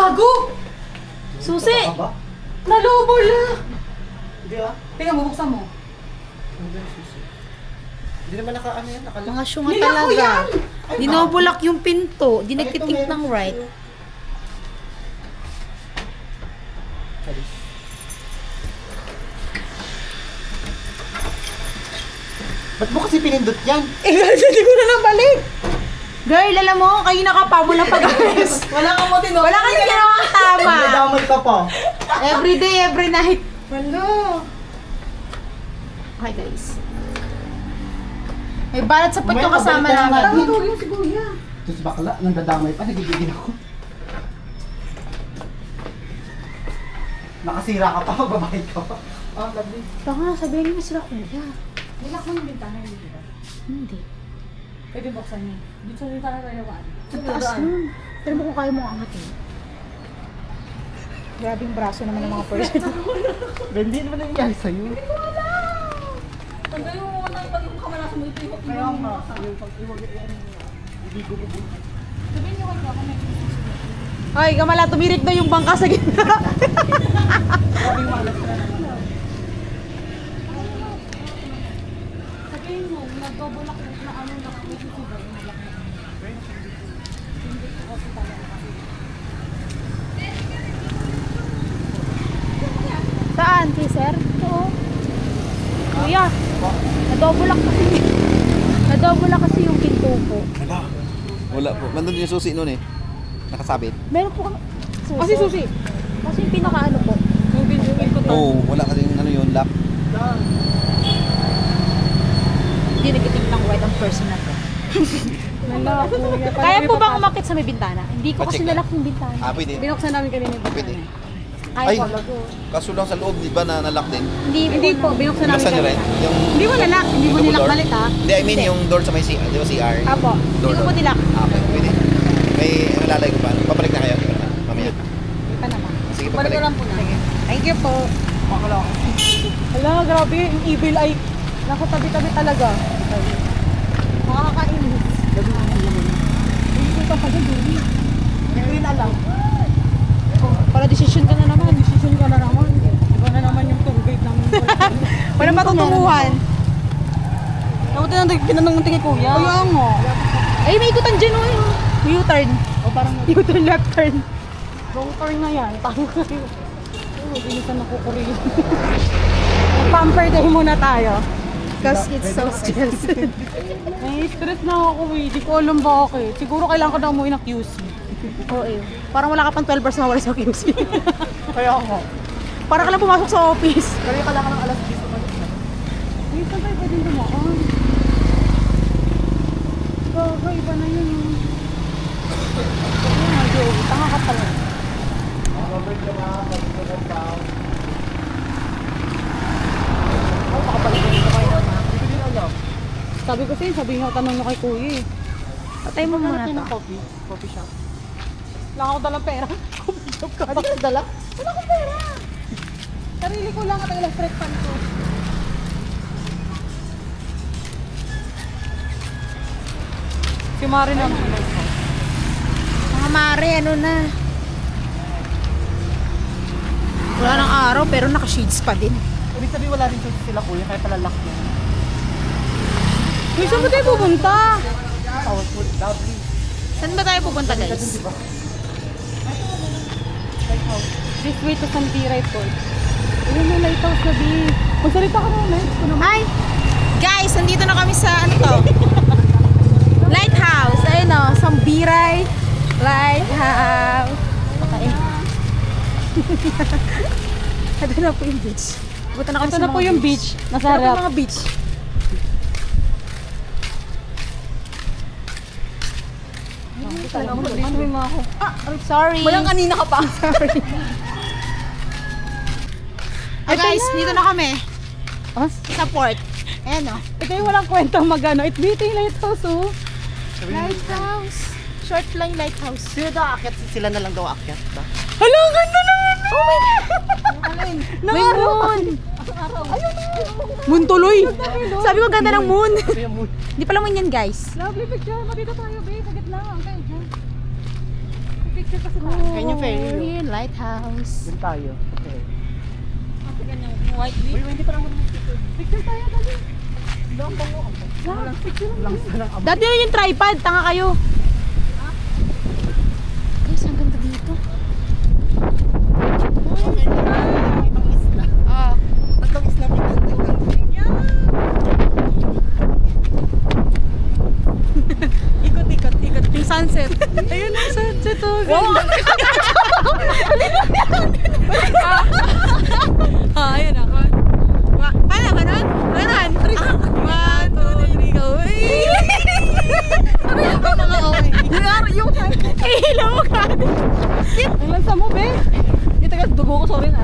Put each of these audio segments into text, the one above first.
gago! Susi! Nalobo lang! Hindi ah. Tingnan mo, buksan mo. Hindi naman naka-ano yan, nakalak. Mga syunga talaga. Dinobulak yung pinto. Di nagtitink ng right. Ba't mo kasi pinindot yan? Eh, hindi ko na nabalik. Girl, alam mo, kayo nakapa mo na pag-ayos. Wala kang mo tinuro. Wala kang ginawang tama. Nadamay ka pa. Every day, every night. Wala. Okay, guys. May balat sa puto kasama namin. Tawagin si Kuya. Tapos bakla, nandadamay pa, nagigigil ako. Nakasira ka pa, babae ka pa. Oh, lovely. Baka sabihin niyo sila kuya. Nilak mo yung bintana, hindi ba? Hindi. Pwede buksan niyo. Dito sa bintana tayo naman. Sa taas nun. Pero mo kung kaya mong angatin. Grabing braso naman ng mga person. Hindi naman nangyayari sa'yo. Tanda yung mga pag yung kamalasan mo ito yung Kaya nga, yung pag-iwag yan, hindi ko mabuhay. sabihin niyo kayo ako na Ay, kamala, tumirik na yung bangka sa gitna. sabihin mo, nagdobulak na ano na kami si Kuya yung malaki. Hindi ko kasi talaga. Saan? Kay sir? Oo. Kuya, nadobulak kasi. Nadobulak kasi yung pinto po. Wala po. Nandun yung susi noon eh. Nakasabit. Meron po kami. Kasi susi. Kasi yung pinaka-ano po. Yung video ko to. Oo, wala kasi yung ano yun, lock. Hindi nagtiting ng white ang person na to. Wala, Kuya. Kaya po bang umakit sa may bintana? Hindi ko kasi Pa-check nalak yung bintana. Ah, pwede. Binuksan namin kanina yung bintana. Pwede. Ay, Ay, po. kaso lang sa loob, di ba na nalock din? Hindi po, binuksan namin Binuksan nyo rin? kanina. Yung Hindi mo nalak, hindi mo double nilak door? balik ha. Hindi, I mean yung door sa may CR, di ba CR? Apo. Hindi Door ko po doon. nilak. Ah, okay, pwede. May nalalay ko pa. Papalik na kayo. Mamaya. Hindi pa naman. Sige, Balik papalik. ko lang po na. Thank you po. Hala, grabe yung evil eye. Naku, tabi-tabi talaga. Makakainis. Hindi ko ito pag hindi. Hindi ko rin alam. Para decision ka na naman. Decision ko na naman. Iba na naman yung tour guide namin. Para matutunguhan. Ako tinanong ng tingin Kuya. Kaya nga. Ay, may ikutan dyan o. U-turn. O parang U-turn, left turn. wrong turn na yan. Tango kayo. Oh, binisan na kukuri. Pamper day muna tayo. Because it's so stressful. May stress na ako eh. Di ko alam bakit. Siguro kailangan ko na umuwi ng QC. Oo eh. Parang wala ka pang 12 hours na wala sa QC. Kaya ako. Parang ka lang pumasok sa office. Kaya kailangan ng alas 10 pa. Ay, saan tayo pwedeng dumaan? Bagay, iba na yun. Ay, Joey, tanga ka pala. Robert ka ba? Robert ka ba? Hindi din alam. Sabi ko sa'yo, sabi nga, tanong nyo kay Kuya eh. Patay mo muna Hanap to. ng coffee shop. Wala ako dalang pera. Coffee shop ka. Bakit dala? Wala akong pera. Sarili ko lang at ang electric fan ko. Si Mari naman. Mga mare, ano na. Wala ng araw pero naka-shades pa din. Ibig sabihin wala rin sila kuya, kaya pala lock yan. Uy, saan ba tayo pupunta? Powerful, lovely. Saan ba tayo pupunta, guys? This way to Santira Port. Ayun na, lighthouse na di. Magsalita ka na, lights ko naman. Hi! Guys, nandito na kami sa ano to? Lighthouse. Ayun o, Sambiray Lighthouse. Okay. Ito na po yung beach. Punta na kami Ito sa na mga po yung beach. Ito na po Nasarap. yung mga beach. Ano yung mga ako? Sorry. Walang kanina ka pa. Sorry. Ah, guys, dito na kami. Ah? Sa port. Ayan o. Ikaw yung walang kwentang mag-ano. It's beauty lighthouse, oh. Lighthouse. Short flying lighthouse. Sino daw aakyat? Sila na lang daw aakyat ba? Hala, ang ganda naman! Oh my God! May moon. Moon tuloy! Sabi ko ganda ng moon. Kaya mo. Hindi pala moon yan, guys. Lovely picture. Matito tayo, babe. Sa gitna. Okay, dyan. Picture kasi tayo. Ayun yung ferry, yun. Yun, lighthouse. Doon tayo. Okay. Ate ganyang white Uy, wing. hindi pa lang picture. Picture tayo dali. Lang bango ako. Lang, picture lang. Lang sa lang abo. Dati yun yung tripod, tanga kayo. Guys, ang ganda dito. Okay na. Ibang isla. Ah, Tatlong isla pinagdala. Ikot. Yung sunset. Ayun ang sunset. Oh, ganda. Ayun ako. Paano ka nun? Ganon. 1, 2, 3, go. Ano yung mga okay? Yung ilaw mo ka. Ang lansa mo, be. Yung taga dugo ko, sorry na.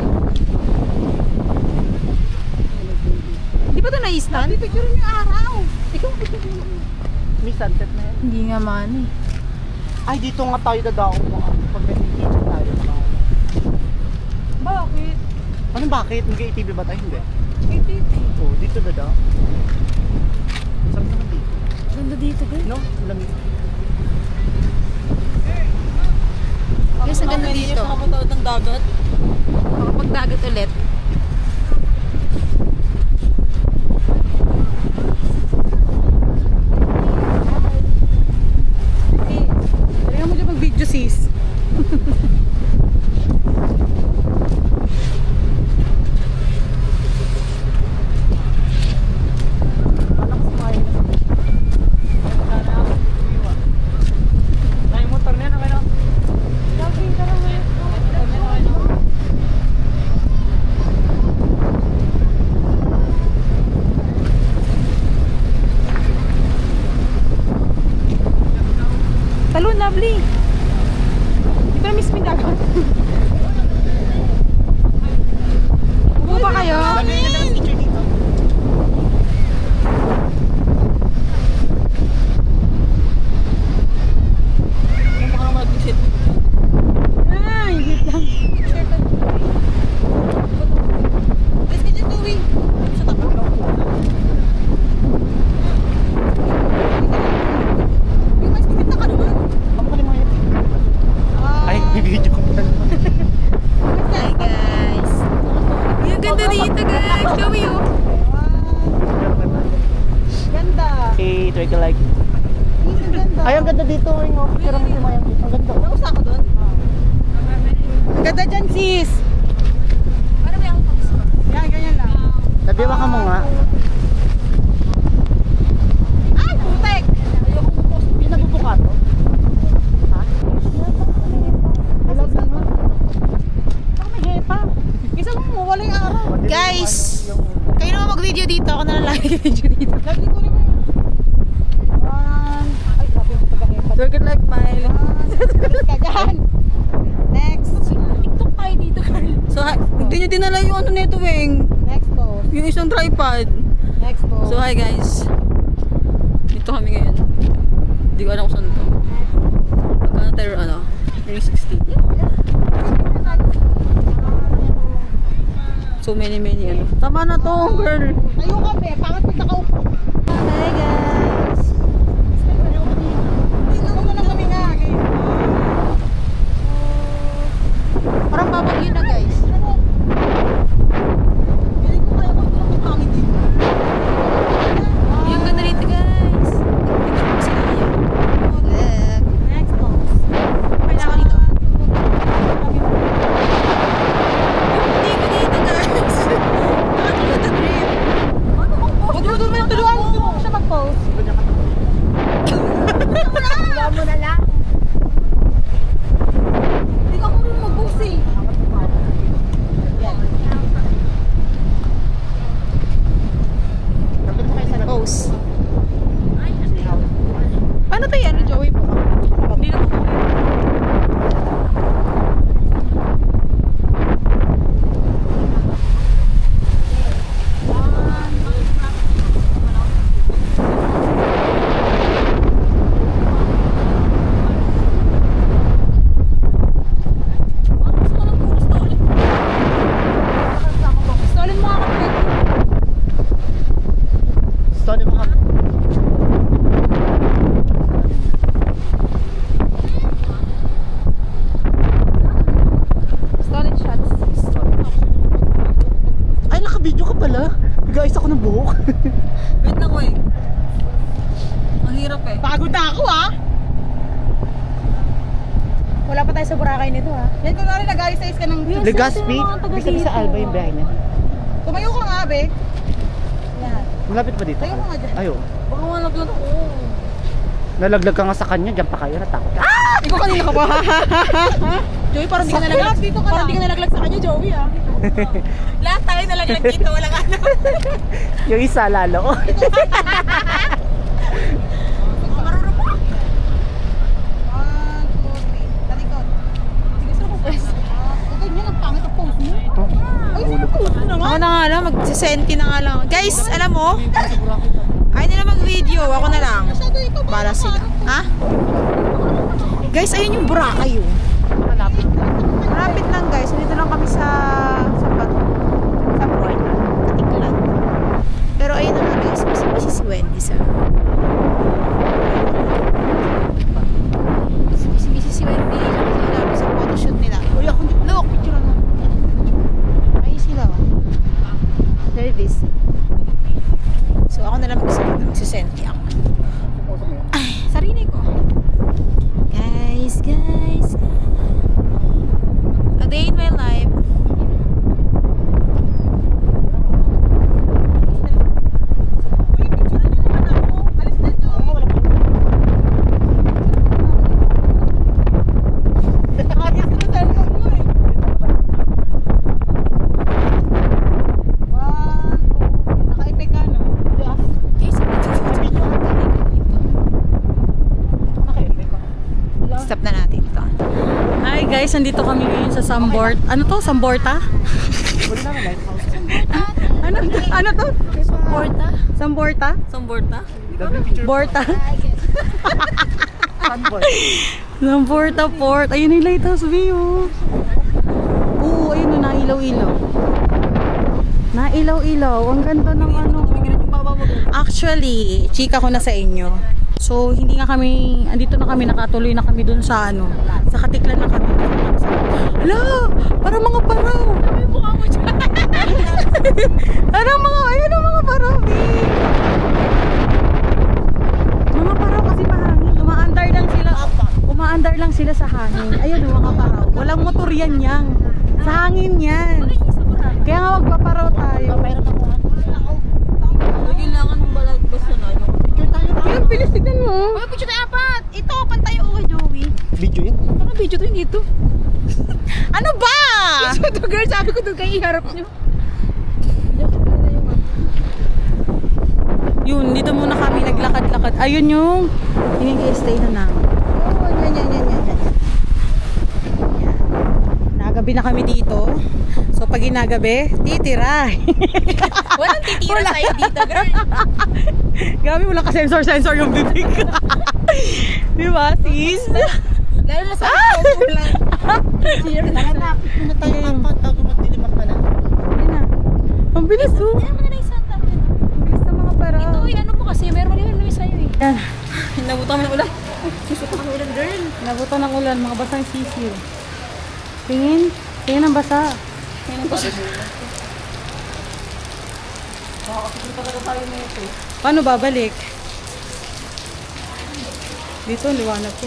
Hindi ba ito na-stand? Picture yung araw. Ikaw picture mo. May sunset na yan. hindi nga man eh. Ay, dito nga tayo dadao mo. Pag nag-video tayo. Bakit? Ano bakit? Mag-ATV ba tayo? Hindi. ATV. Oo, dito dadao. Sarap naman dito. Ganda dito, guys. No? Lamig. Guys, ang ganda dito. Nakapatawad ng dagat. Makapagdagat ulit. Kaya mo dyan mag-video sis. Parang sumayo na. Ay, motor na yan. Okay na. Talon, lovely. Di ba miss mo yung dagat? Upo ba kayo? Sabi nila ng picture dito. Ano ba ka mag-sit? Ay, hit lang. Let's get it going. Sa tapo. Yung mas kumita ka naman. Pamukulin mo yan. Ay, bibidyo ko pa. Hi, guys. Yung ganda dito, guys. Show you. Ganda. Okay, try ka like. Ang ganda. Ay, ang ganda dito. Pero mo yung mayang dito. Ang ganda. Nausa ko doon? Ang ganda dyan, sis. Ano ba yung pag Yan, ganyan lang. Tabiwa ka mo nga. Ay, putek! Ayoko mo post. Yung nagbubuka to? Ha? Wala ba naman? Baka may hepa. Isa mo, wala yung araw. Guys, kayo naman mag-video dito. Ako na lang lagi video dito. Lagi ko naman yun. Ay, sabi mo taga-hepa. Circle like mile. Balik ka dyan. Next. TikTok tayo dito, Carl. So, hindi nyo dinala yung ano nito, Weng. Next post. Yung isang tripod. Next post. So, hi guys. Dito kami ngayon. Hindi ko alam kung saan ito. Magkano tayo, ano? 360. So many, ano. Tama na to, girl. Tayo kami. Pangat pag nakaupo. Hi, guys. Tingnan mo na kami nga. Parang babagyo na, guys. Hindi ko kaya ko ito ng pangit eh. Yung ganda dito, guys. Picture ko sila ngayon. Look. Next post. Saan dito? Hindi ko dito, guys. Nakakita the dream. Huwag mo tulungan mo siya mag-post. Pagod na ako ah. Wala pa tayo sa Boracay nito ha. Yan ko na rin nag-ayos-ayos ka ng... Legazpi? Hindi kami sa Alba yung biyahe na. Tumayo ka nga, be. Yan. Malapit ba dito? Tayo ka nga dyan. Ayo. Baka malaglag ako. Nalaglag ka nga sa kanya, dyan pa kayo, natakot ka. Ikaw kanina ka ba? Joey, parang di ka nalaglag. Dito ka Parang di ka nalaglag sa kanya, Joey ah. Lahat tayo nalaglag dito, walang ano. Yung isa lalo. Marunong mo. 1, 2, 3. Talikod. Sige, saan ko pwes? Ganyan, ang pangit ang pose mo. Ay, saan ang pose mo naman? Ako na nga lang, magsisenti na nga lang. Guys, alam mo, ayaw nila mag-video, ako na lang. Bala sila. Ha? Guys, ayun yung Boracay yun. Malapit. Malapit lang guys, dito lang kami sa Bato. Sa Boracay. Katiklan. Pero ayun na nga guys, busy si Wendy sa... Busy si Wendy. Sila sa photoshoot nila. Look! Picture lang. Ayun sila. Very busy. So ako na lang magsisenti ako. Ay, sarili ko. Guys. A day in my life. Stop na natin ito. Hi guys, nandito kami ngayon sa Sambort. Ano to? Samborta? Ano to? Porta? Samborta? Samborta? Borta? Samborta Port. Ayun yung lighthouse view. Oo, ayun na, nailaw-ilaw. Nailaw-ilaw. Ang ganda ng ano. Actually, chika ko na sa inyo. So, hindi nga kami, andito na kami, nakatuloy na kami dun sa ano, sa Katiklan na kami. Hala, parang mga paraw. Ano yung mukha mo dyan? Ayun ang mga paraw, eh. Mga paraw kasi mahangin. Umaandar lang sila sa hangin. Ayun yung mga paraw. Walang motor yan yang. Sa hangin yan. Kaya nga magpaparaw tayo. Kailangan mong balagbas na yun. Ayun, bilis, tignan mo. Oh, picture tayo apat. Ito, pantay ako kay Joey. Video yun? Parang video to, hindi to. Ano ba? Video to, girl. Sabi ko doon kayo iharap nyo. Yun, dito muna kami naglakad-lakad. Ayun yung stay na namin. Oh, yan. Nagabi na kami dito. So, pag ginagabi, titira. Walang titira sa'yo dito, girl. Grabe, wala ka sensor yung bibig. Di ba, sis? Lalo na sa ako lang. Nakalapit mo na tayo apat bago magdiliman pala. Ayun na. Ang bilis, oh. Yan mo na na isang tama. Ang bilis ng mga para. Ito, ano mo kasi, meron naman sa'yo eh. Yan. Nabutan kami ng ulan. Gusto ko ng ulan, girl. Nabutan ng ulan, mga basang sisiw. Tingin ang basa. Paano babalik? Dito, liwanag ko.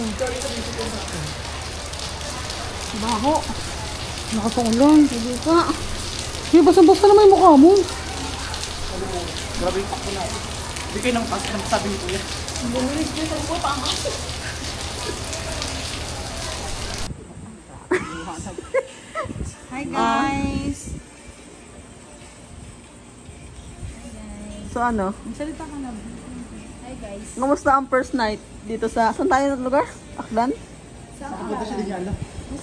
Baho. Nakapaulan. Hindi ka. Basa-basa naman yung mukha mo. Grabe yung pakto na. Hindi kayo nang sabi ni Kuya. Bumilis din sa ko, pangas. Hi guys. So ano? Salita ka na. Hi guys. Kamusta ang first night dito sa... Saan tayo na lugar? Aklan? Punta siya din yan.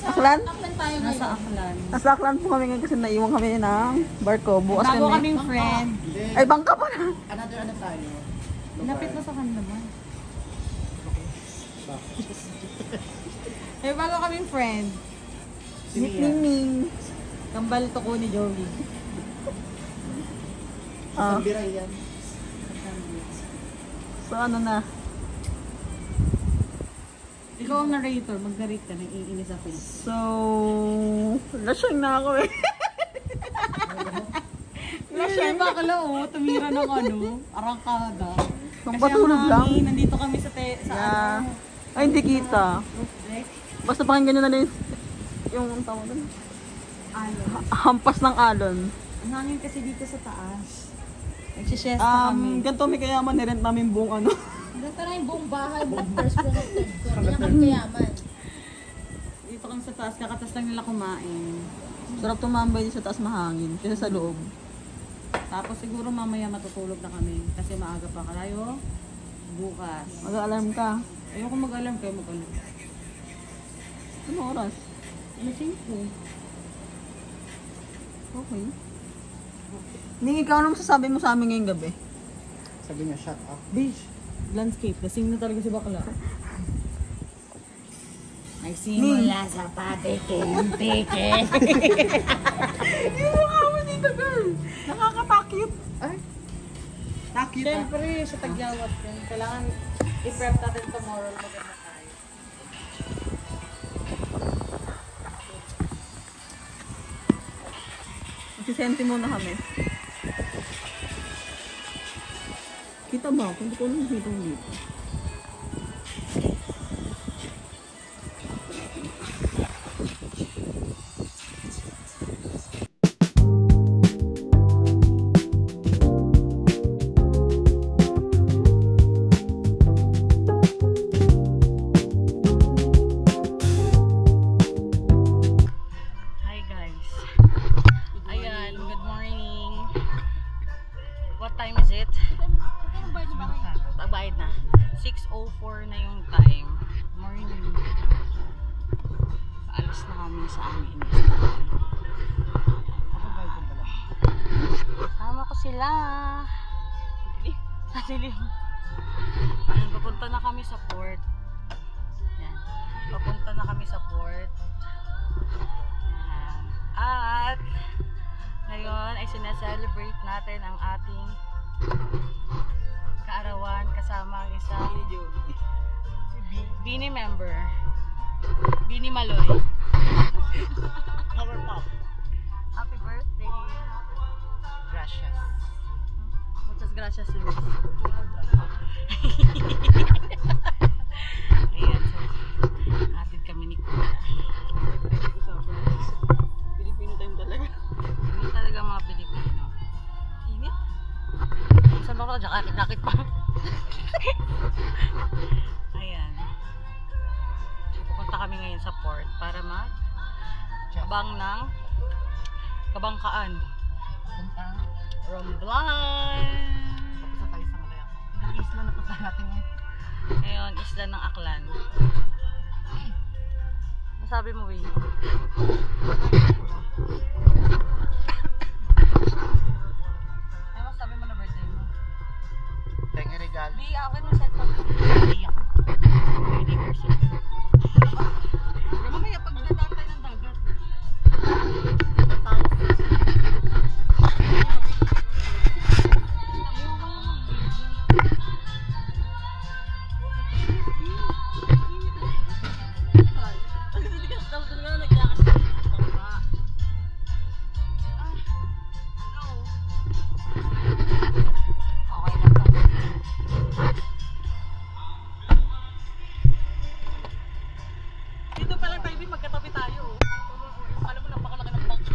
Aklan? Aklan tayo ngayon. Nasa Aklan. Nasa Aklan po kami ngayon kasi naiwan kami ng barko. Bukas Bago kami. kaming friend. Ay, bangka pa na. Another tayo. Napit na sa kanila naman. Eh, bago kaming friend. Si Ning Ning. Kambal to ko ni Joey. Ah, Sambira yan. so ano na? Ikaw ang narrator, mag-narrate ka, nang-iinis ako. So, lasing na ako eh. Lasing bakla oh, tumira ng ano, arangkada. Kung patulog lang. Nandito kami sa Yeah. Ay, hindi kita. Basta pakinggan nyo na lang yung tawag doon. Hampas ng alon. Ang hangin kasi dito sa taas. Nagsishesta kami. Ganito may kayaman, nirent namin buong ano. Ganito na yung buong bahay, buong first floor of third floor. Hindi na kami kayaman. Dito kami sa taas, kakatas lang nila kumain. Sarap tumambay din sa taas mahangin, kaysa sa loob. Tapos siguro mamaya matutulog na kami kasi maaga pa kayo bukas. Mag-alarm ka. Ayoko mag-alarm, kayo mag-alarm. Ano oras? Alasing ko. Okay. Ning, ikaw ano masasabi mo sa amin ngayong gabi? Sabi niya, shut up. Bish, landscape. Lasing na talaga si bakla. Nagsimula sa patikin-tikin. Yung mukha mo dito, girl. Nakakatakit. Ay. Takit. Siyempre, sa tagyawat yun. Kailangan i-prep natin tomorrow. Maganda tayo. Magsisenti muna kami. Kita ba? Kung di ko lang dito dito. Hi guys. Ayan, good morning. What time is it? Pagbayad na. 6:04 na yung time. Morning. Alis na kami sa amin. Tama ko sila. Sadilim. Ayan, papunta na kami sa port. Yan. Papunta na kami sa port. Yan. At ngayon ay sinaselebrate natin ang ating kaarawan kasama ang isang Bini member. Bini Maloy. Powerpuff. Happy birthday. Gracias. Muchas gracias, Luis. Ayan, so atid kami ni Kuya. Pilipino time talaga. Hindi talaga mga Pilipino. Init? Saan ba ako? Jakit-jakit pa. Ayan. So, pupunta kami ngayon sa port para mag-abang ng kabangkaan. Romblan! Tapos na tayo sa Malaya. Ilang isla na punta natin ngayon. Ngayon, isla ng Aklan. Masabi mo, Will? Ano masabi mo na birthday mo? Tengi regalo. Di, akin mo cellphone. Di ako. 30%. Mamaya pag dadaan tayo ng dagat. Dito pa lang tayo, magkatabi tayo. Alam mo, napakalaki ng box.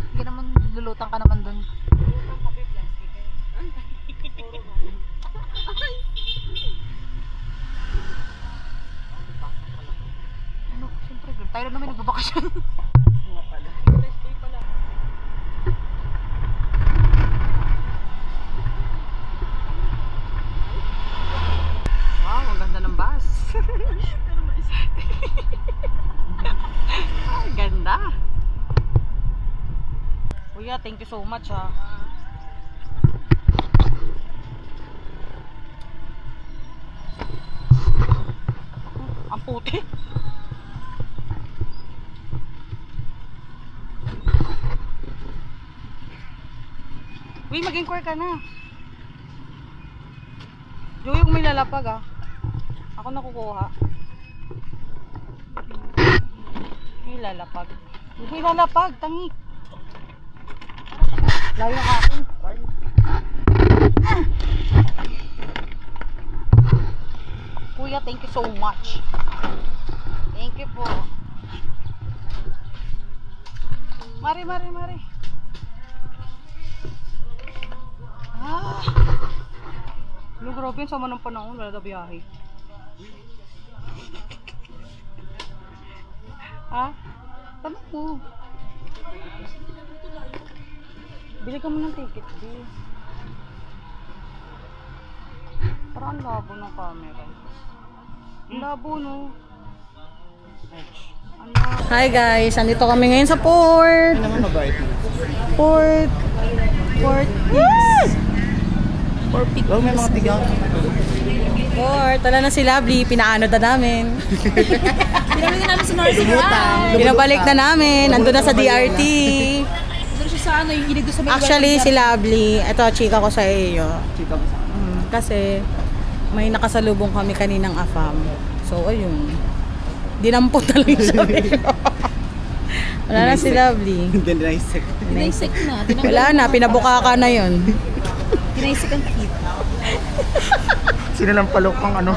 Hindi naman lulutang ka naman dun. Lutang kape, plastic eh. Ano, siyempre, girl. Tayo lang naman nagbabakasyon. Nga pala. Birthday pala. Wow, ang ganda ng bus. Ay, ganda. Kuya, thank you so much ha. Ang puti. Uy, mag-inquire ka na. Yung may lalapag ah. Ako nakukuha. May lalapag. May lalapag, tangi. Layo ka akin. Kuya, thank you so much. Thank you po. Mari. Ah. Ano, grabe yun. Sama ng panahon. Wala na biyahe. Ha? Tama mo. Bili ka mo ng ticket, di. Parang ang labo ng camera. Ang labo, no? Hi guys, andito kami ngayon sa port. Ano naman mabait mo? Port. Yes! Oh, may mga tigaw. Port. Tala na si Lovely, pinaano na namin. Pinamili namin si Marcy. Pinabalik na namin, nandun na sa DRT. Doon siya sa ano, yung inig doon sa may Actually, si Lovely, ito chika ko sa iyo. Chika mo sa Kasi may nakasalubong kami kaninang AFAM. So, ayun. Dinampot na lang siya. Wala na si Lovely. Dinaisik. Tinaysik na. Wala na, pinabuka ka na yun. Tinaysik ang tip. Sinampalok ang ano.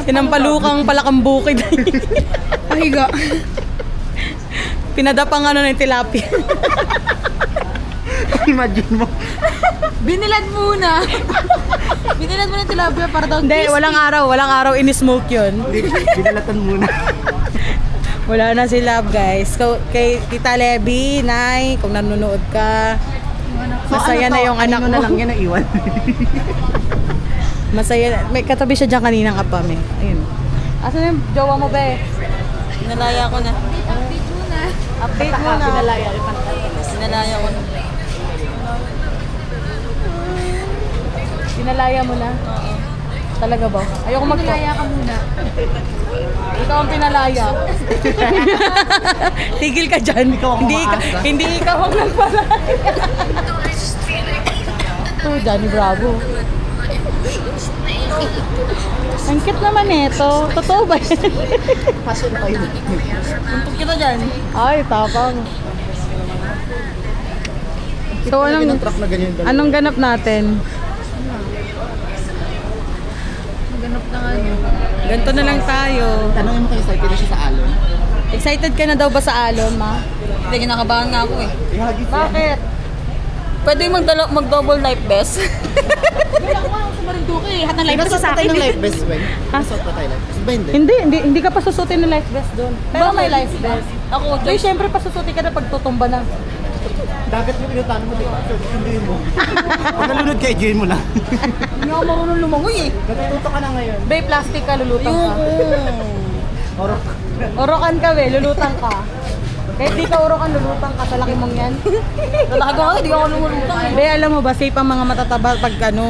Sinampalukang palakang bukid. Pahiga. Pinadapang ano ng tilapia. Imagine mo. Binilad muna. Binilad muna yung tilapia para daw Hindi, walang araw in-smoke yun. Binalatan muna. Wala na si Love guys. Kay Tita Leby, Nay, kung nanonood ka, masaya na yung anak mo. na lang yan na iwan. Masaya. May katabi siya dyan kaninang apam eh. Ayun. Asan yung jowa mo, be? Pinalaya ko na. update muna. Update mo na. Pinalaya. Pinalaya ko na. Pinalaya mo na? Oo. Talaga ba? Ayoko Pinalaya ka muna. Ikaw ang pinalaya. Tigil ka dyan. Hindi ikaw ang nagpalaya. Oh, Johnny Bravo. Ang cute naman ito. Totoo ba yan? Pasok na kayo. Tuntog kita dyan. Ay, tapang. So, Ng truck na ganyan. anong ganap natin? Maganap na nga yun. Ganto na lang tayo. Tanongin mo kayo sa na siya sa alon. Excited ka na daw ba sa alon, ma? Hindi, kinakabahan nga ako eh. Ihagi siya. Bakit? Pwede mag-double life vest. Wala ko nga sa Marinduque. Lahat ng live Pinasot sa pa tayo akin. ng life vest, Wen. Pinasot pa tayo life vest. Ba hindi? Hindi ka pa susutin ng life vest doon. Pero may life vest. Ako, Uy, syempre pasusutin ka na pag tutumba na. Dagat mo pinutano mo. Hindi mo. Pag nalunod ka, i-join mo lang. hindi ako marunong lumangoy eh. Natututo ka na ngayon. Bay, plastic ka, lulutang ka. Orok. Orokan ka, we, lulutang ka. Kahit di ka orokan, lulutang ka. Sa laki mong yan. Talaga ako, hindi ako lumulutang eh. Bay, alam mo ba, safe ang mga matataba pag ano,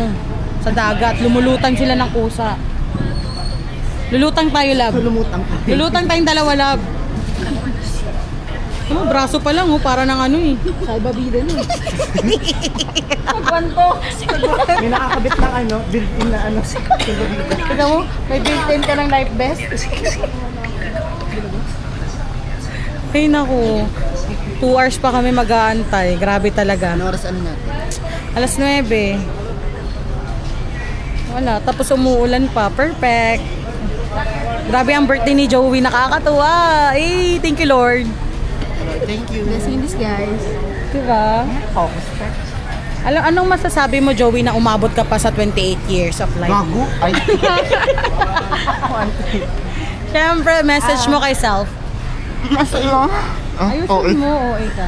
sa dagat. Lumulutang sila ng kusa. Lulutang tayo, lab. Lumutang ka. Lulutang tayong dalawa, lab. Oh, braso pa lang, oh, para ng ano eh. Salbabida nun. Magwanto. May nakakabit ng ano, built-in na ano. Tignan mo, may built-in ka ng life vest. Ay naku, 2 hours pa kami mag-aantay. Grabe talaga. Ano oras ano natin? Alas 9. Wala, tapos umuulan pa. Perfect. Grabe ang birthday ni Joey, nakakatuwa. Eh, thank you Lord. Thank you. Blessing in disguise. Diba? Focus pa. Anong masasabi mo, Joey, na umabot ka pa sa 28 years of life? Gago? Ay. Siyempre, message mo kay self. Masaya. Ayusin mo, OA ka.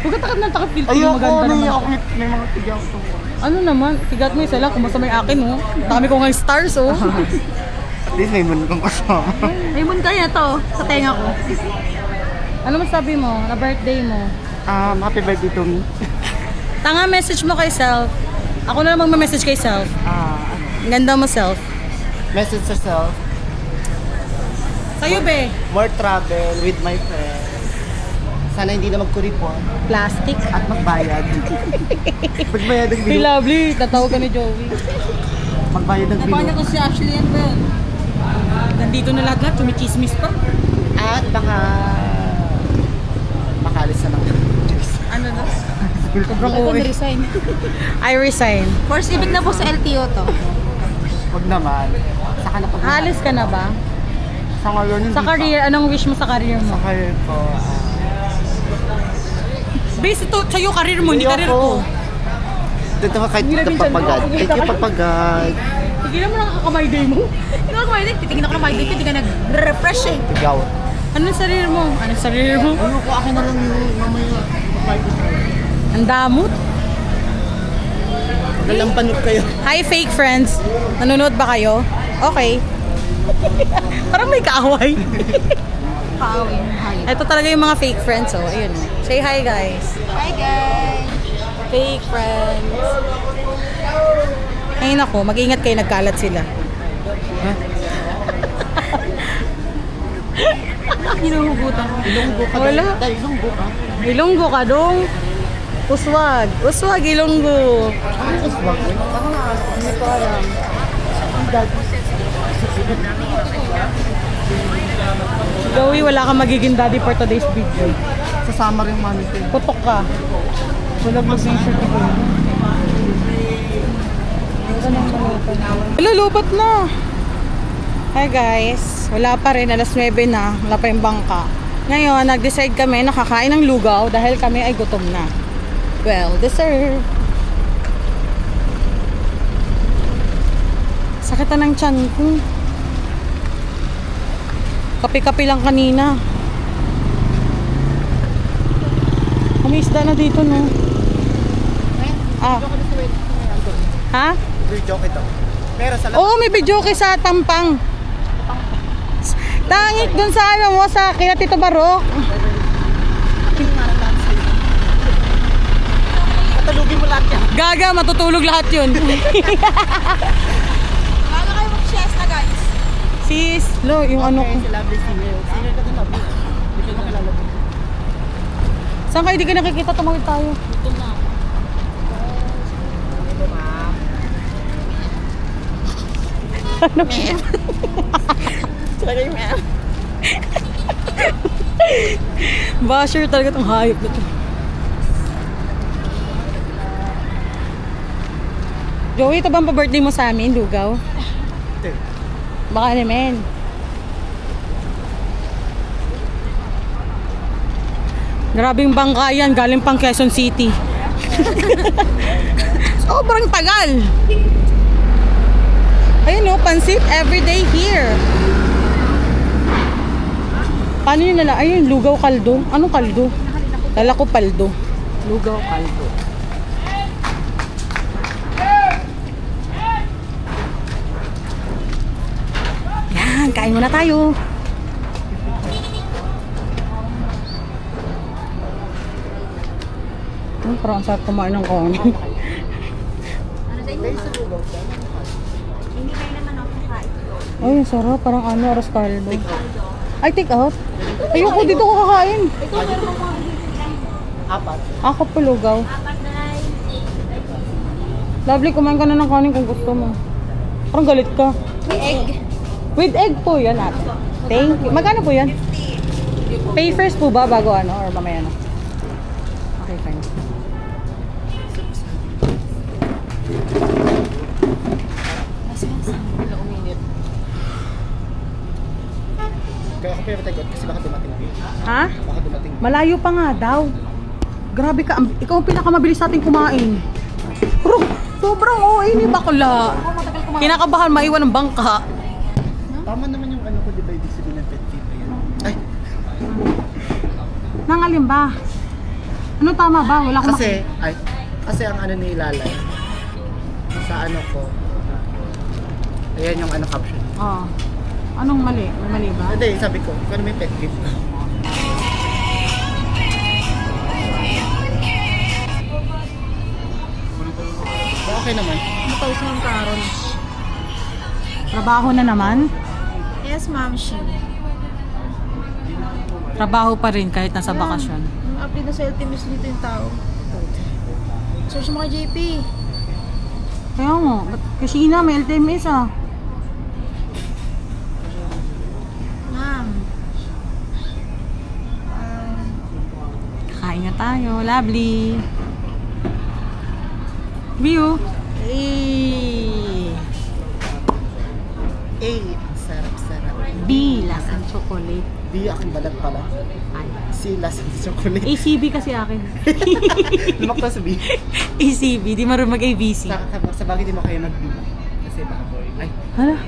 Huwag ka takot ng takot, Pilpil. Ayoko, Maganda naman. naiyak. May mga tigaw to. Ano naman, tigat mo isa lang, kung may akin, oh. Dami ko nga stars, oh. At least may munong kasama. May mun kaya to sa tenga ko. Ano masabi mo, na birthday mo? Happy birthday to me. Tanga, message mo kay self. Ako na lang magme-message kay self. Ang ganda mo, self. Message sa self. Sa'yo, be. More travel with my friends. Sana hindi na magkuripon Plastic. at magbayad. Magbayad ng Hey, bill. lovely. Tatawag ka ni Joey. Magbayad ng bill. Paano ko si Ashley yan ba yun? Nandito na lahat-lahat, tumichismis pa. At baka makalis na lang. Ano na? Sobrang Ako OA. na-resign. I resign. First ibig na po sa LTO to. Wag naman. Saka na pag Alis ka na ba? Sa ngayon, hindi Sa career, anong wish mo sa career mo? Sa career ko, Base ito, sa'yo career mo, hindi career ko. dito ka kahit kapagpagad. Kahit kapagpagad. Tigilan mo lang ang kakamay-day mo. Hindi ako kakamay-day, titignan ako ng my day ko, hindi ka nag-refresh eh. Tigaw. Anong sarili mo? Anong sarili mo? Ano ko, akin na lang yung mamaya. Ang damot. Galampanot kayo. Hi fake friends. Nanonood ba kayo? Okay. Parang may kaaway. Ito talaga yung mga fake friends, oh. Ayun. Say hi, guys. Hi guys! Fake friends. Ayun ako, mag-ingat kayo, nagkalat sila. Hinuhugutan ko. Ilonggo ka. Wala. Dahil ilonggo ka. Ilonggo ka dong. Uswag. Uswag, ilonggo. Ano uswag? Parang hindi ko alam. Ang dad. Joey, wala kang magiging daddy for today's video. Sasama rin mami ko. Putok ka. Walang mag-t-shirt ko. Lulubat na. Hi guys. Wala pa rin. Alas 9 na. Wala pa yung bangka. Ngayon, nag-decide kami na kakain ng lugaw dahil kami ay gutom na. Well, deserve. Sakitan ng tiyan ko. Kape-kape lang kanina. Umisda na dito, no? Ah. Ha? Video ko ito. Pero sa Oo, may video kay sa Tampang. Tangik dun sa ano mo, sa kina Tito Barok. katalugin mo lahat yan. Gaga, matutulog lahat yun. Paano kayo mag-siesta guys? Sis, lo, yung ano ko. Si Lovely Singer. Singer ka din, Lovely. Hindi ko nakilala ko. Saan kayo di ka nakikita? Tumawid tayo. Ito na. Ito, ma'am. Sorry ma'am. Basher talaga tong hayop na to. Joey, ito bang pa-birthday mo sa amin, Lugaw? Ito. Baka naman. Grabing bangka yan, galing pang Quezon City. Sobrang tagal. Ayun o, pansit everyday here. Paano yun nila? Ayun, lugaw kaldo. Anong kaldo? Lala ko paldo. Lugaw kaldo. Yan, kain muna tayo. Parang ang sarap kumain ng kanin. Ay, ang sarap. Parang ano, aros caldo. Ay, take out? Ayoko, dito ko kakain. Apat. Ako po, lugaw. Lovely, kumain ka na ng kanin kung gusto mo. Parang galit ka. Egg. With egg po yan, ate. Thank you. Magkano po yan? Pay first po ba bago ano? Or mamaya na? Okay, fine. Kaya ako pinatay kasi baka dumating. Ha? Baka dumating. Malayo pa nga daw. Grabe ka. Ikaw ang pinakamabilis natin kumain. Bro, sobrang ini bakla. Kinakabahan maiwan ng bangka. Tama naman yung ano ko, di ba? Ibig sabihin ng pet peeve. Ayan. Ay! Nangalim ba? Ano tama ba? Wala akong Kasi ang ano ni Lalay, sa ano ko, ayan yung ano caption. Oh. Anong mali? May mali ba? Hindi, sabi ko, kung ano may pet peeve. Okay naman. Matawag sa yung karon. Trabaho na naman? Yes ma'am, she. Trabaho pa rin kahit nasa bakasyon. Update na sa LTMS dito yung tao. Search mo kay JP. Kaya mo, kasi na may LTMS ah. Ma'am. Kain na tayo, lovely. View. Hey. A, sarap-sarap. B, lasang chocolate. B, aking balat pala. Ay. C, lasang chocolate. ACB kasi akin. Lumakta sa B. ACB, di marunong mag-ABC. Sa bagay di mo kayo mag-B. Kasi baka boring. Ay, Hala,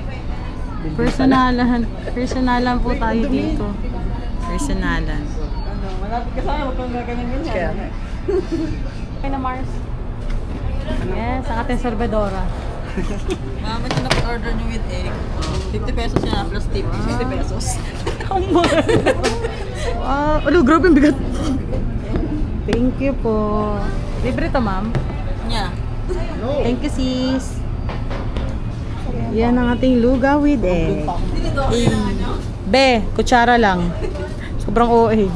building personalan. Personalan po tayo dito. Personalan. Ano, malapit ka sana, huwag kang gaganyan-ganyan. Kaya nga. Okay na, Mars. Yes, ang ating sorbedora. Mama, ito na-order nyo with egg. 50 pesos yan plus tip. 60 pesos. Ang mahal. Ano, grabe yung bigat. Thank you po. Libre to, ma'am. Nya. No. Thank you, sis. Yan ang ating lugaw with egg. Be, kutsara lang. Sobrang OA.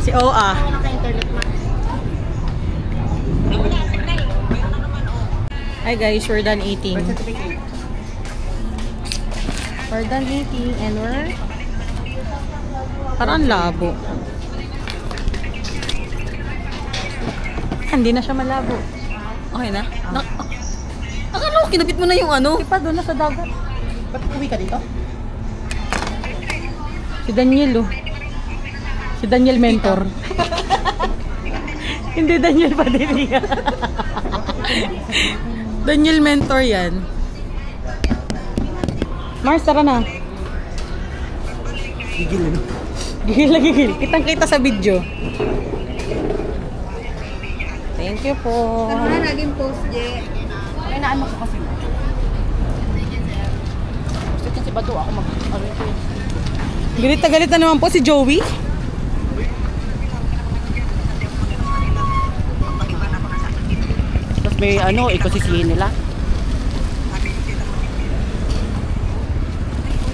Si OA. Hi guys, we're done eating. We're done eating and we're parang labo. Hindi na siya malabo. Okay na? Akala ko, kinabit mo na yung ano. Di pa doon na sa dagat. Ba't uwi ka dito? Si Daniel, oh. Si Daniel Mentor. Hindi Daniel Padilla. Daniel Mentor yan. Mars, tara na. Gigil ano? Gigil na gigil. Kitang-kita sa video. Thank you po. Tara na, naging post, Je. Ay, naano ko kasi. Gusto kasi ba doon ako mag-ano ito? Galit na galit na naman po si Joey. Tapos may ano, ikosisihin nila.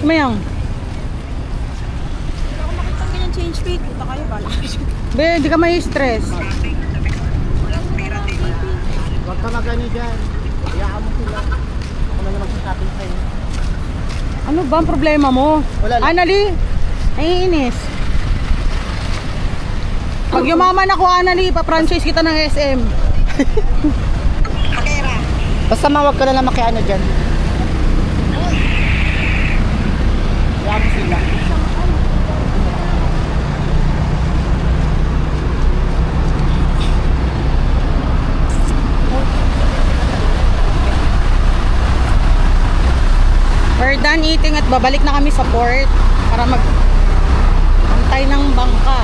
Mayang. Ganyan change feed. Punta kayo, bala. Be, hindi ka may stress. Huwag ka magani dyan. Hayaan mo sila. Ako na naman sasabing sa'yo. Ano ba ang problema mo? Wala lang. Anali, naiinis. Pag yumaman ako, Anali, pa-franchise kita ng SM. Basta mawag ka na lang makiano dyan. Hayaan mo sila. We're done eating at babalik na kami sa port para mag-antay ng bangka.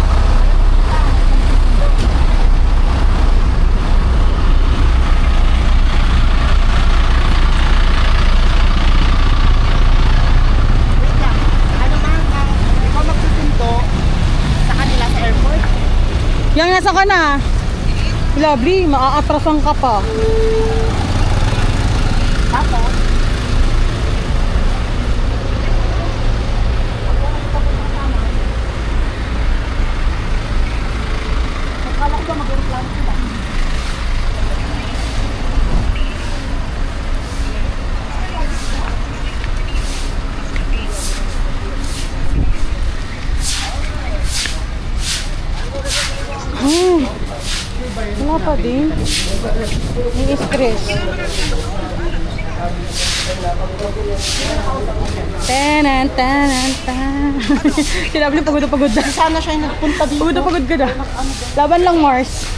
Wait lang. Ano ba ang ikaw magsusundo sa kanila sa airport? Yang nasa ka na. Lovely, maaatrasan ka pa. Tapos, akala ko ba mag-reklamo sila? Wala pa din. May stress. Tanan, tanan, tanan. Si Lovely pagod na pagod na. Sana siya yung nagpunta dito. Pagod na pagod ka na. Laban lang, Mars.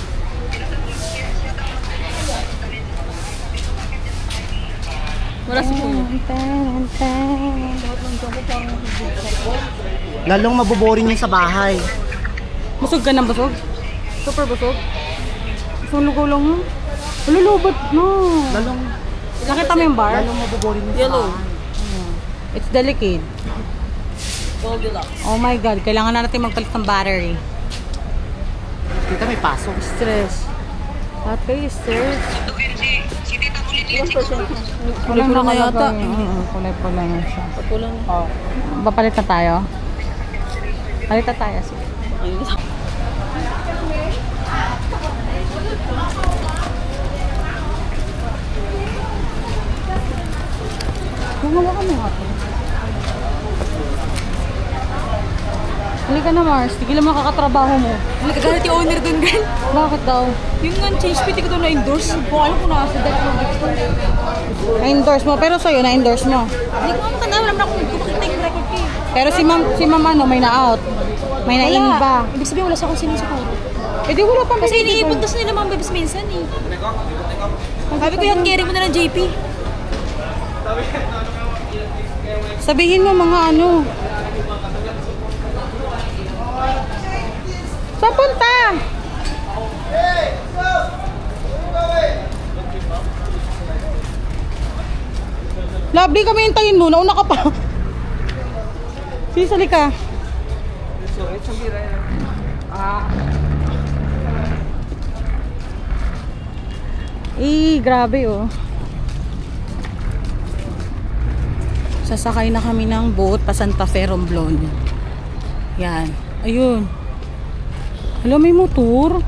Wala si Kuya. Tanan, tanan. Lalong maboboring yun sa bahay. Busog ka ng busog? Super busog? Isang lugaw lang mo? Lulubot na. Lalong Nakita mo yung bar? Lalong mabuboring yung Yellow. It's delicate. Goldilocks. Oh my God, kailangan na natin magpalit ng battery. Dito may pasok. Stress. Bakit kayo stress? Ilang percent? Walang Pula na yata. Kulay-pula na siya. Pula na. Oh. Papalit na tayo? Palit na tayo. Ayun. Gumawa ka mo ako. Halika na Mars, tigilan mo kakatrabaho mo. Nagagalit yung owner dun, girl. Bakit daw? Yung nga change pit, ko daw na-endorse. Kung alam ko na sa dahil ng gusto. Na-endorse mo, pero sa'yo na-endorse mo. Hindi ko naman tanda, wala naman akong kupakita yung record ko eh. Pero si ma'am ano, may na-out. May na-inba. Ibig sabihin, wala sa akong sinisukuro. Eh di wala pang Kasi iniipuntas nila mga bebes minsan eh. Sabi ko yan, carry mo na ng JP. Sabihin mo mga ano. Saan punta? Lovely kami hintayin mo. Nauna ka pa. Sisali ka. Grabe oh. Sasakay na kami ng boat pa Santa Fe, Romblon. Yan. Ayun. Hello, may motor.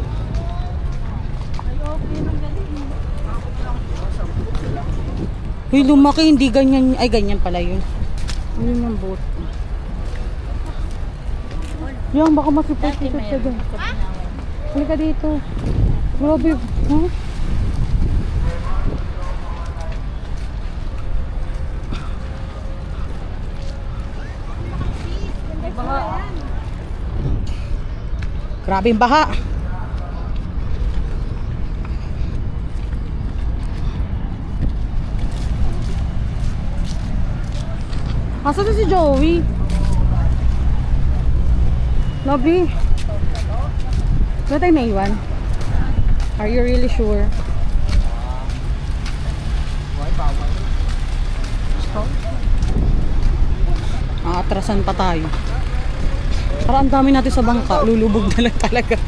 Uy, lumaki. Hindi ganyan. Ay, ganyan pala yun. Ayun yung boat. Yan, baka masipot-sipot siya dyan. Halika dito. Grabe. Huh? Grabe yung baha. Asa na si Joey? Lobby. Ba tayo naiwan? Are you really sure? Atrasan pa tayo. Parang ang dami natin sa bangka. Lulubog na lang talaga.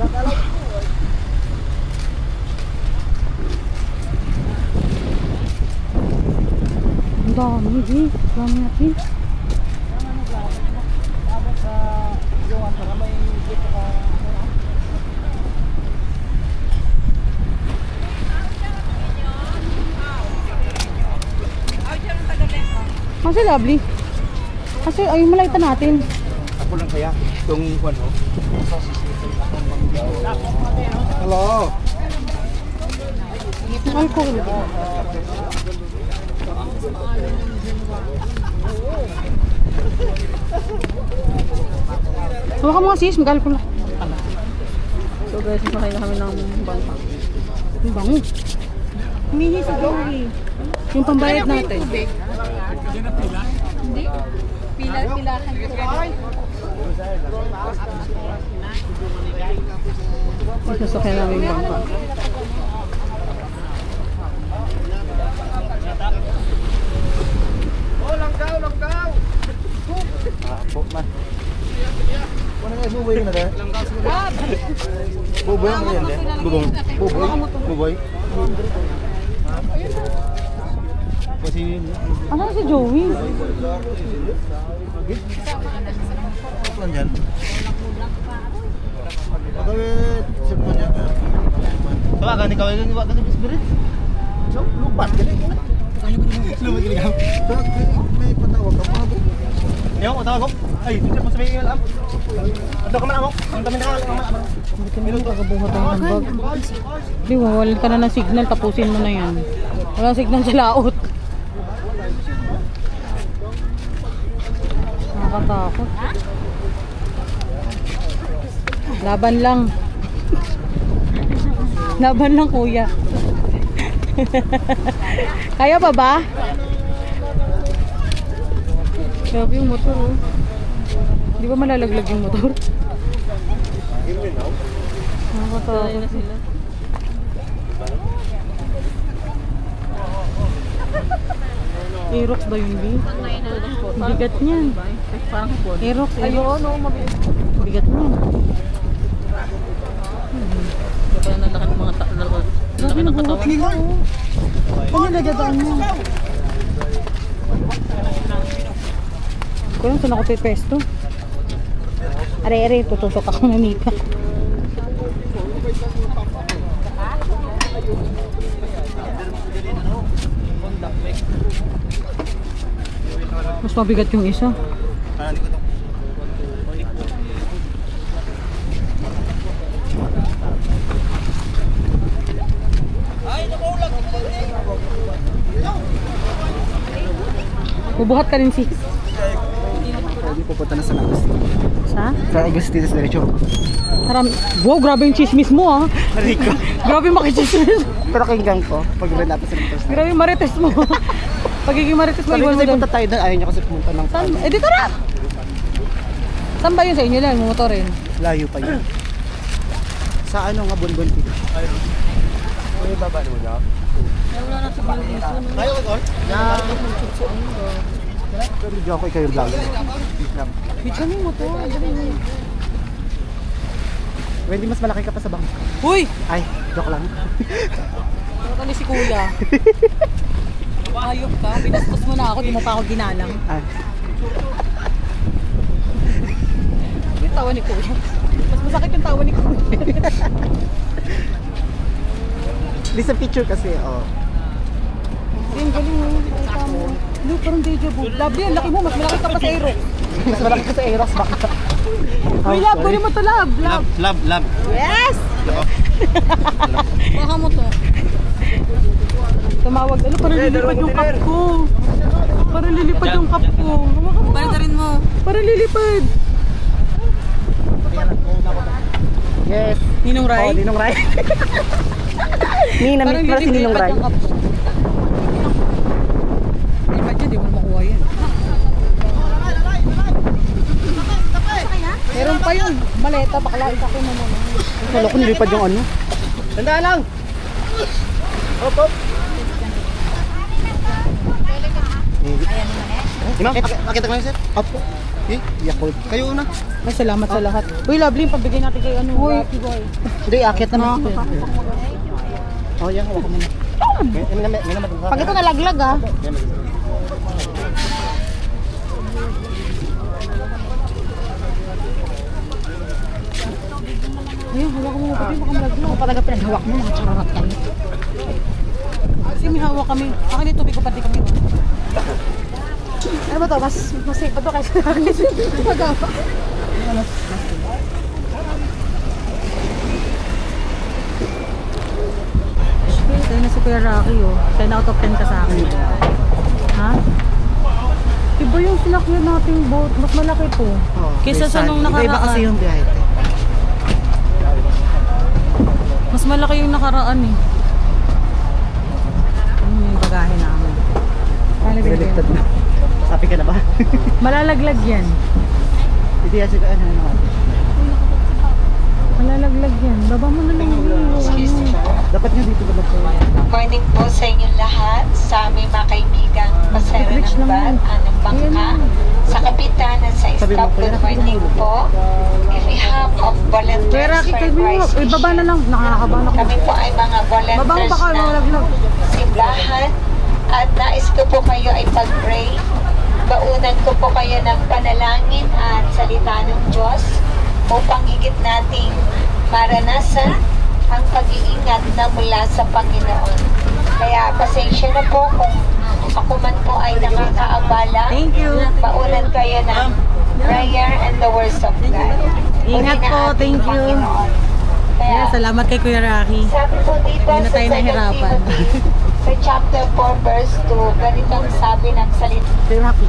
Ang dami. Ang dami natin. Kasi lovely. Kasi ayun malaitan natin. Ako lang kaya itong ano. Hello. Alcohol. Huwag ka mga sis, mag-alcohol na. So guys, masakay na kami ng bangka. Ang bango. Humihi si Joey. Yung pambayad natin. Pila-pilahan ko. Masakay namin yung bangka. Man. Ano nga buboy na dahil? Buboy mo yan dahil? Buboy? Buboy? Kasi Ano si Joey? ano dyan? Pagkawit sipon niya ka. Tawagan ikaw yung iwa kasi spirit? Lupat ka rin. Lupat ka rin. May patawag ka pa. Yung, matawag ko. Ay, dito mo sa may alam. Ato ka man ako. Ang dami na ka. Hindi ka naman kakabuhat ang handbag. Hindi, wawalan ka na ng signal. Tapusin mo na yan. Walang signal sa laot. Nakakatakot. Laban lang. Laban lang, kuya. Kaya pa ba? Grabe yung motor, oh. Di ba malalaglag yung motor? Nakakatakot. Na sila. Aerox ba yun, B? Bigat niyan. Parang hapon. Aerox, Ayun, no, mabigat. bigat niyan. Kaya nalaki ng mga laki ng katawan. Ano nagdadaan mo? Kung saan ako pepesto? Are, tutusok ako na Mika. Mas mabigat yung isa. Bubuhat ka rin, Six. Pwede pupunta na sa Agustin. Sa? Sa Agustin, sa diretso. Wow, grabe yung chismis mo, ah. Rico. Grabe makichismis. Pero kinggang ko, pag rin sa Agustin. Grabe yung marites mo. Pagiging marites mo, Sabi iwan ko mo doon. punta tayo doon, ayaw niya kasi pumunta ng Saan? Eh, dito na! Saan ba yun sa inyo lang? Mumotorin? layo pa yun. Sa ano nga, Bonbon Beach. Ayun. Ay, baba mo na. Wala na siguro dito. Ayaw ko, Tol? Pero video ako ikaw yung vlog. Picture mo to. Wendy, mas malaki ka pa sa bangka. Uy! Ay, joke lang. Ano ka ni si Kuya? Ayop ka. Binastos mo na ako. Di mo pa ako ginalang. Ay, Yung tawa ni Kuya. Mas masakit yung tawa ni Kuya. di sa picture kasi, oh. Yung galing mo. Ano, parang deja vu. Love yan. Laki mo. Mas malaki ka pa sa Aero. Mas malaki ka sa Eros, bakit? Uy, love. Kunin mo to, love. Love. Love. Yes! Baka mo to. Tumawag. Ano, parang lilipad yung cup ko. Parang lilipad yung cup ko. Hawakan mo. Balik rin mo. Parang lilipad. Yes. Ninong Rai? Oh, Ninong Rai. Parang Para si Ninong Rai. yung cup ko. Lilipad yan, di mo na makuha yan. Meron pa yung maleta, bakla isa ko naman. Kala ko nilipad yung ano. Tanda lang. Op. Imam, pakita ko na sir. Opo. Yakult. Kayo una. Ay, salamat sa lahat. Uy, lovely, pabigay natin kay ano. Uy, boy. Hindi, akit naman. Oh, yan, hawakan mo na. May naman. Pag ito nalaglag, ah. Ayun, hawak mo pati, baka malaglag. Ako talaga pinaghawak mo, mga chararot kayo. Kasi may hawak kami. Akin yung tubig ko pati kami. Ano ba to? Mas safe pa to kaysa akin. Pag-awa. Tayo na si Kuya Rocky, oh. 10 out of 10 ka sa akin. Ha? Iba yung sinakyan nating boat. Mas malaki po. Kesa sa nung nakaraan. Iba kasi yung biyahe. Mas malaki yung nakaraan, eh. Ano yung bagahe namin? Baliktad na. Sabi ka na ba? Malalaglag yan. Hindi yan siya ano. Malalaglag yan. Baba mo na lang yung Dapat nga dito ba po? Morning po sa inyong lahat, sa aming mga kaibigang pasero Rich ng lang bangka, sa kapitanan, sa staff, good morning po. If we have of Kuya volunteers Rocky, for kay mo. prize Baba na lang. Nakakabahan ako. kami po ay mga Baba mo volunteers baka ng malaglag. simbahan at nais ko po kayo ay pag-pray. Baunan ko po kayo ng panalangin at salita ng Diyos upang higit nating maranasan ang pag-iingat na mula sa Panginoon. Kaya pasensya na po kung ako man po ay nakakaabala. Thank you. Baunan kayo ng prayer and the words of God. Ingat Uli na po, ating thank you. Panginoon. Kaya, Yeah, salamat kay Kuya Rocky. sabi po dito Hindi na sa tayo 2 nahirapan. Timothy, sa chapter 4 verse 2, ganitong sabi ng salita. Kuya Rocky.